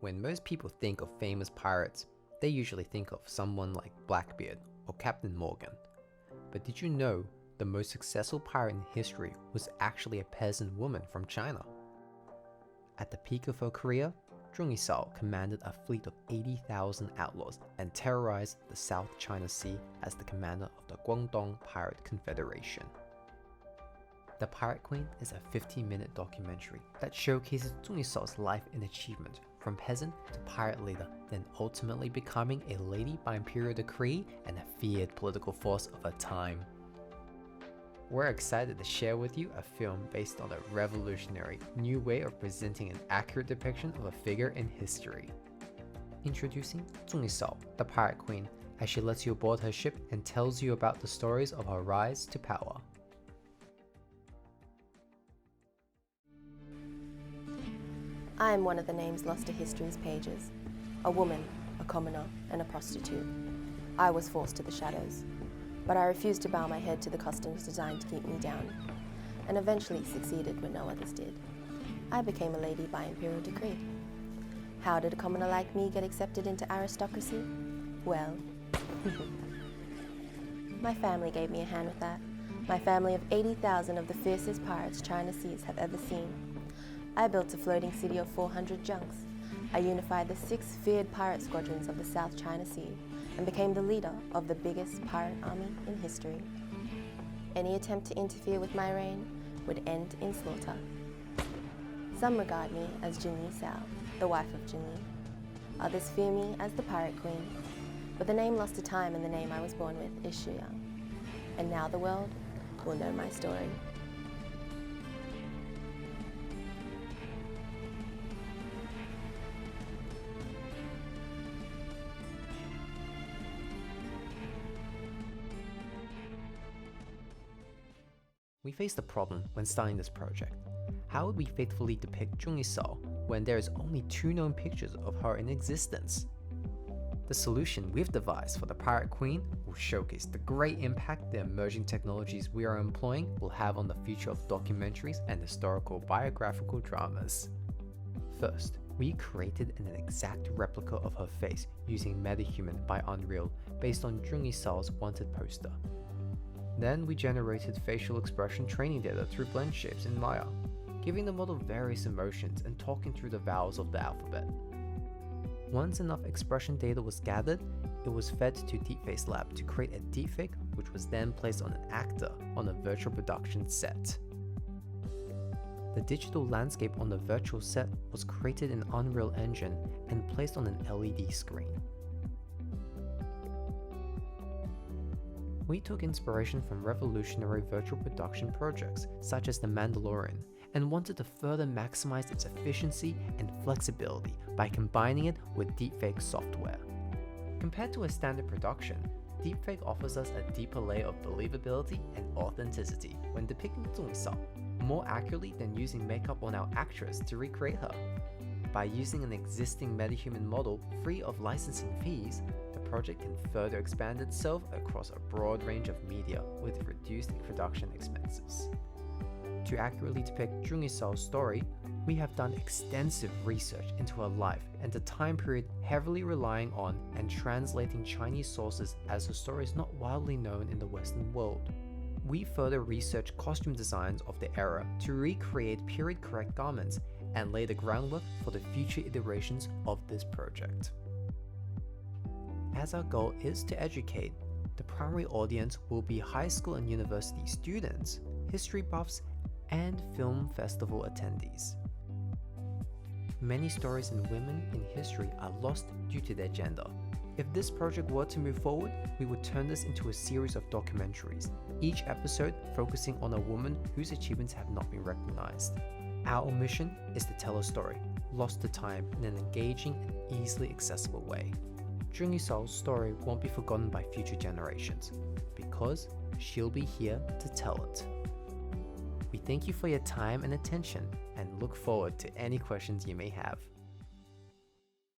When most people think of famous pirates, they usually think of someone like Blackbeard or Captain Morgan. But did you know the most successful pirate in history was actually a peasant woman from China? At the peak of her career, Zheng Yi Sao commanded a fleet of 80,000 outlaws and terrorized the South China Sea as the commander of the Guangdong Pirate Confederation. The Pirate Queen is a 15-minute documentary that showcases Zheng Yi Sao's life and achievement from peasant to pirate leader, then ultimately becoming a lady by imperial decree and a feared political force of her time. We're excited to share with you a film based on a revolutionary new way of presenting an accurate depiction of a figure in history. Introducing Zheng Yi Sao, the Pirate Queen, as she lets you aboard her ship and tells you about the stories of her rise to power. I am one of the names lost to history's pages. A woman, a commoner, and a prostitute. I was forced to the shadows, but I refused to bow my head to the customs designed to keep me down, and eventually succeeded when no others did. I became a lady by imperial decree. How did a commoner like me get accepted into aristocracy? Well, my family gave me a hand with that. My family of 80,000 of the fiercest pirates China seas have ever seen. I built a floating city of 400 junks. I unified the 6 feared pirate squadrons of the South China Sea and became the leader of the biggest pirate army in history. Any attempt to interfere with my reign would end in slaughter. Some regard me as Zheng Yi Sao, the wife of Zheng Yi. Others fear me as the Pirate Queen, but the name lost to time and the name I was born with is Shuyang. And now the world will know my story. We faced a problem when starting this project. How would we faithfully depict Zheng Yi Sao when there is only 2 known pictures of her in existence? The solution we've devised for the Pirate Queen will showcase the great impact the emerging technologies we are employing will have on the future of documentaries and historical biographical dramas. First, we created an exact replica of her face using MetaHuman by Unreal based on Zheng Yi Sao's wanted poster. Then we generated facial expression training data through blend shapes in Maya, giving the model various emotions and talking through the vowels of the alphabet. Once enough expression data was gathered, it was fed to Deepface Lab to create a deepfake, which was then placed on an actor on a virtual production set. The digital landscape on the virtual set was created in Unreal Engine and placed on an LED screen. We took inspiration from revolutionary virtual production projects such as The Mandalorian and wanted to further maximize its efficiency and flexibility by combining it with deepfake software. Compared to a standard production, deepfake offers us a deeper layer of believability and authenticity when depicting Zheng Yi Sao, more accurately than using makeup on our actress to recreate her. By using an existing MetaHuman model free of licensing fees, the project can further expand itself across a broad range of media with reduced production expenses. To accurately depict Zheng Yi Sao's story, we have done extensive research into her life and the time period, heavily relying on and translating Chinese sources as her story is not widely known in the Western world. We further researched costume designs of the era to recreate period-correct garments and lay the groundwork for the future iterations of this project. As our goal is to educate, the primary audience will be high school and university students, history buffs, and film festival attendees. Many stories in women in history are lost due to their gender. If this project were to move forward, we would turn this into a series of documentaries, each episode focusing on a woman whose achievements have not been recognized. Our mission is to tell a story, lost to time in an engaging and easily accessible way. Zheng Yi Sao's story won't be forgotten by future generations, because she'll be here to tell it. We thank you for your time and attention and look forward to any questions you may have.